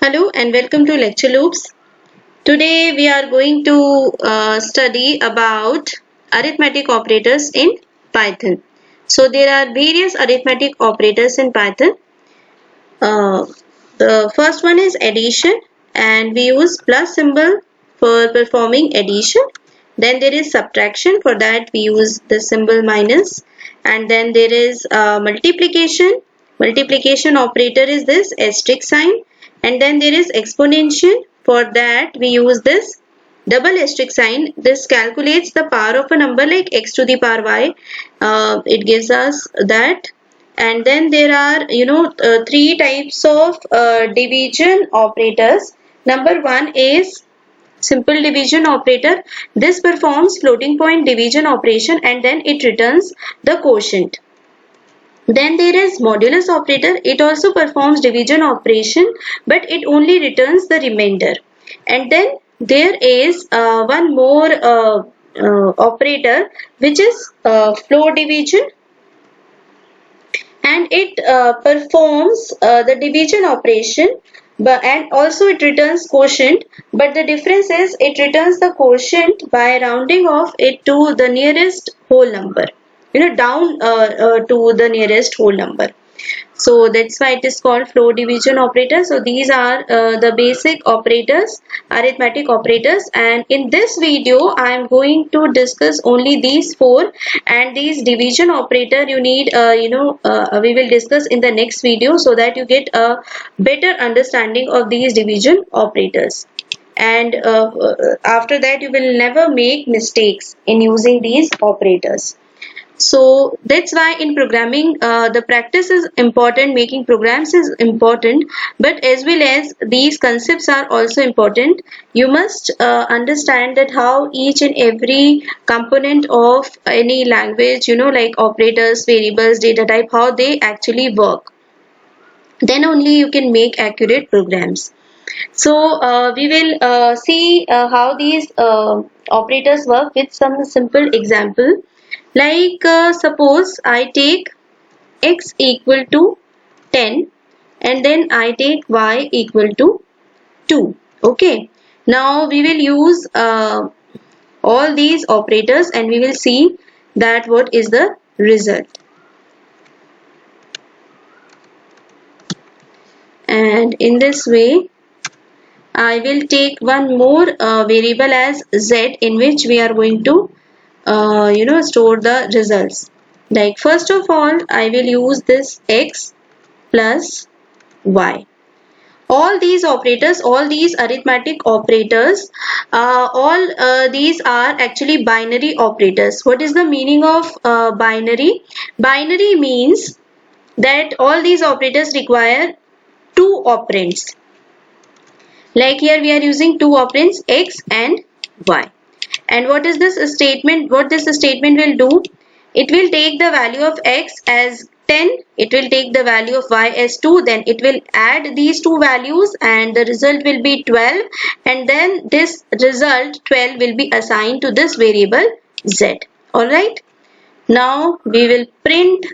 Hello and welcome to Lecture Loops. Today we are going to study about arithmetic operators in Python. So there are various arithmetic operators in Python. Uh, the first one is addition, and we use plus symbol for performing addition. Then there is subtraction. For that we use the symbol minus. And then there is multiplication. Multiplication operator is this asterisk sign. And then there is exponential. For that we use this double asterisk sign. This calculates the power of a number like x to the power y. It gives us that. And then there are three types of division operators. Number one is simple division operator. This performs floating point division operation and then it returns the quotient. Then there is modulus operator. It also performs division operation but it only returns the remainder. And then there is one more operator which is floor division, and it performs the division operation and also it returns quotient, but the difference is it returns the quotient by rounding off it to the nearest whole number, down to the nearest whole number. So that's why it is called floor division operator. So these are the basic operators, arithmetic operators, and in this video I am going to discuss only these four, and these division operator you need we will discuss in the next video so that you get a better understanding of these division operators. And after that you will never make mistakes in using these operators. So that's why in programming the practice is important, making programs is important, but as well as these concepts are also important. You must understand that how each and every component of any language, like operators, variables, data type, how they actually work. Then only you can make accurate programs. So we will see how these operators work with some simple example. Like suppose I take x equal to 10 and then I take y equal to 2. Okay. Now we will use all these operators and we will see that what is the result. And in this way I will take one more variable as z, in which we are going to store the results. Like first of all I will use this x plus y. All these operators, all these arithmetic operators, all these are actually binary operators. What is the meaning of binary? Binary means that all these operators require two operands. Like here we are using two operands, x and y. And what is this statement? What this statement will do? It will take the value of x as 10, it will take the value of y as 2, then it will add these two values and the result will be 12, and then this result 12 will be assigned to this variable z. Alright. Now we will print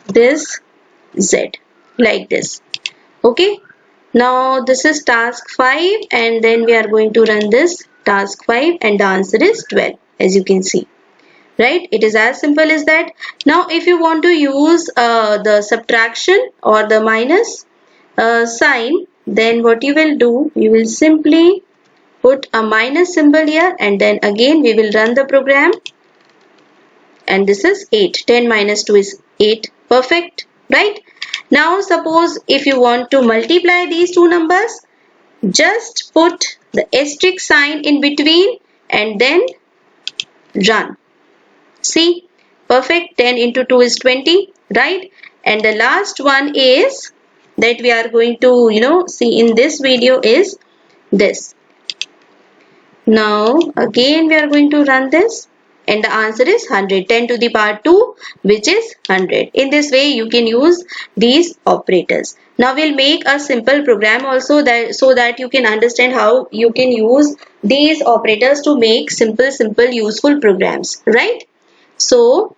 this z like this. Okay. Now this is task 5 and then we are going to run this task 5 and the answer is 12, as you can see. Right? It is as simple as that. Now if you want to use the subtraction or the minus sign, then what you will do, you will simply put a minus symbol here and then again we will run the program, and this is 8. 10 minus 2 is 8. Perfect. Right? Now suppose if you want to multiply these two numbers, just put the asterisk sign in between and then run. See, perfect. 10 into 2 is 20, right? And the last one is that we are going to see in this video is this. Now again we are going to run this and the answer is 100. 10 to the power 2, which is 100. In this way you can use these operators. Now we'll make a simple program also so that you can understand how you can use these operators to make simple useful programs, right? So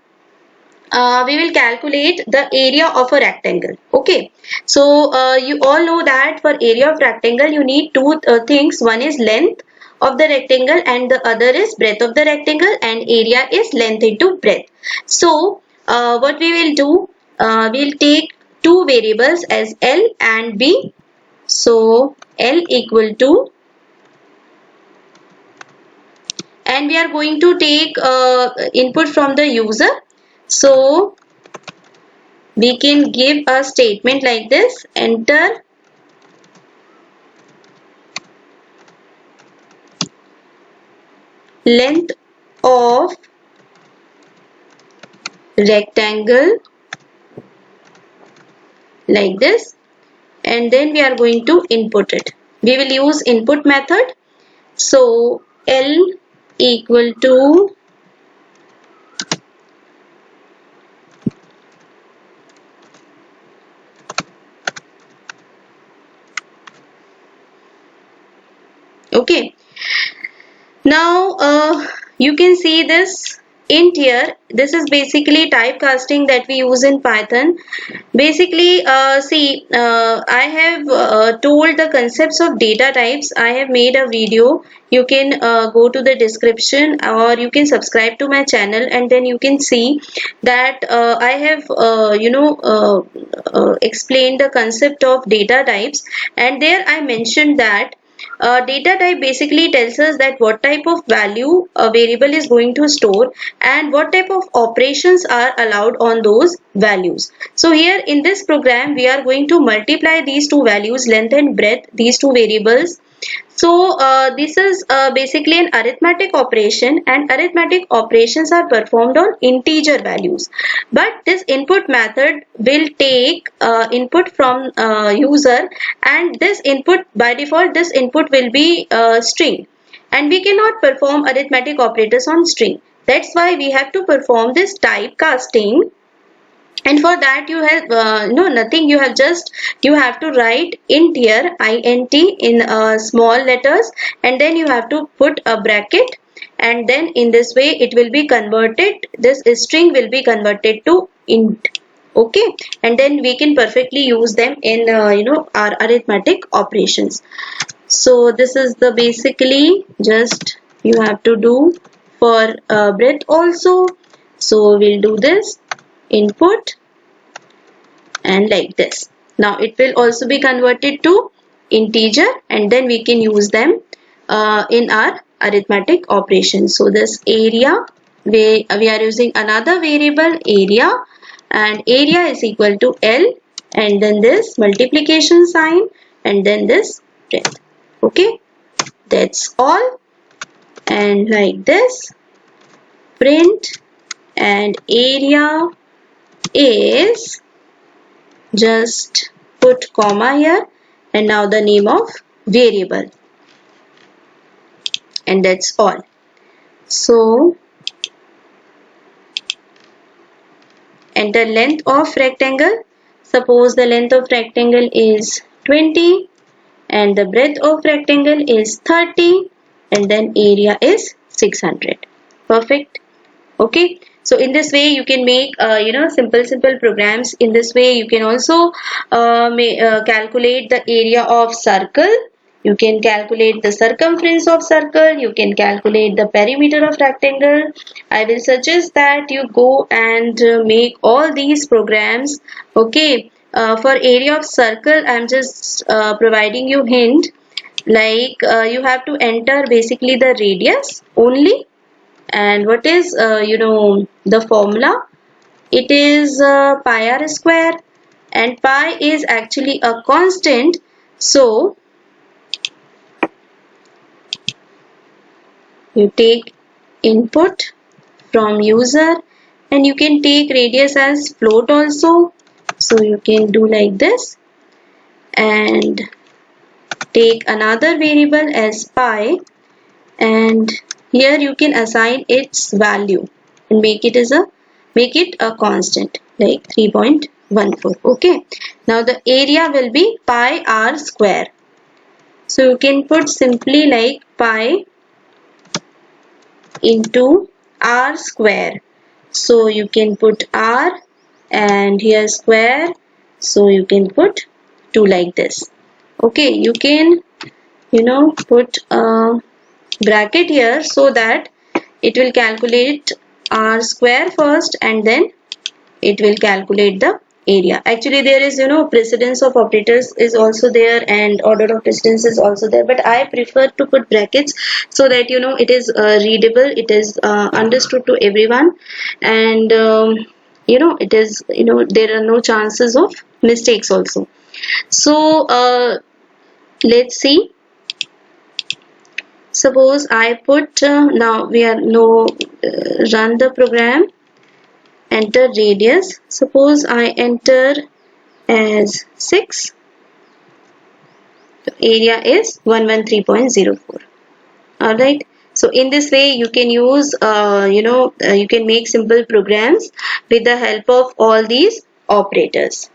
we will calculate the area of a rectangle. Okay, so you all know that for area of rectangle you need two things. One is length of the rectangle and the other is breadth of the rectangle, and area is length into breadth. So what we will do, we'll take two variables as L and B. So L equal to, and we are going to take input from the user. So we can give a statement like this: enter length of rectangle, like this, and then we are going to input it. We will use input method. So L equal to okay. Now you can see this int here. This is basically typecasting that we use in Python. Basically, I have told the concepts of data types. I have made a video. You can go to the description, or you can subscribe to my channel, and then you can see that I have explained the concept of data types, and there I mentioned that data type basically tells us that what type of value a variable is going to store and what type of operations are allowed on those values. So here in this program we are going to multiply these two values, length and breadth, these two variables. So this is basically an arithmetic operation, and arithmetic operations are performed on integer values. But this input method will take input from user, and this input, by default this input will be string, and we cannot perform arithmetic operators on string. That's why we have to perform this typecasting. And for that you have nothing. You have to write int here, int, in small letters, and then you have to put a bracket, and then in this way it will be converted, this string will be converted to int. Okay, and then we can perfectly use them in our arithmetic operations. So this is the basically just you have to do for breadth also. So we'll do this input and like this. Now it will also be converted to integer, and then we can use them in our arithmetic operation. So this area, we are using another variable area, and area is equal to L, and then this multiplication sign, and then this breadth. Okay, that's all. And like this, print, and area is, just put comma here, and now the name of variable, and that's all. So enter length of rectangle. Suppose the length of rectangle is 20 and the breadth of rectangle is 30, and then area is 600. Perfect. Okay, so in this way you can make simple programs. In this way you can also calculate the area of circle. You can calculate the circumference of circle. You can calculate the perimeter of rectangle. I will suggest that you go and make all these programs. Okay, for area of circle I am just providing you hint, like you have to enter basically the radius only. And what is the formula? It is pi r square, and pi is actually a constant. So you take input from user, and you can take radius as float also. So you can do like this, and take another variable as pi, and here you can assign its value and make it a constant like 3.14. Okay, now the area will be pi r square. So you can put simply like pi into r square. so you can put r, and here square, so you can put 2 like this. Okay, you can put a bracket here so that it will calculate r square first and then it will calculate the area. Actually there is precedence of operators is also there and order of precedence is also there, but I prefer to put brackets so that it is readable, it is understood to everyone, and it is there are no chances of mistakes also. So let's see. Suppose I put now we are run the program, enter radius. Suppose I enter as 6, the area is 113.04. Alright, so in this way you can use you can make simple programs with the help of all these operators.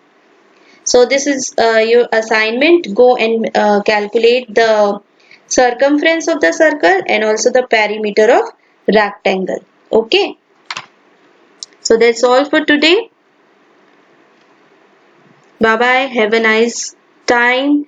So this is your assignment. Go and calculate the circumference of the circle and also the perimeter of rectangle. Okay, so that's all for today. Bye bye, have a nice time.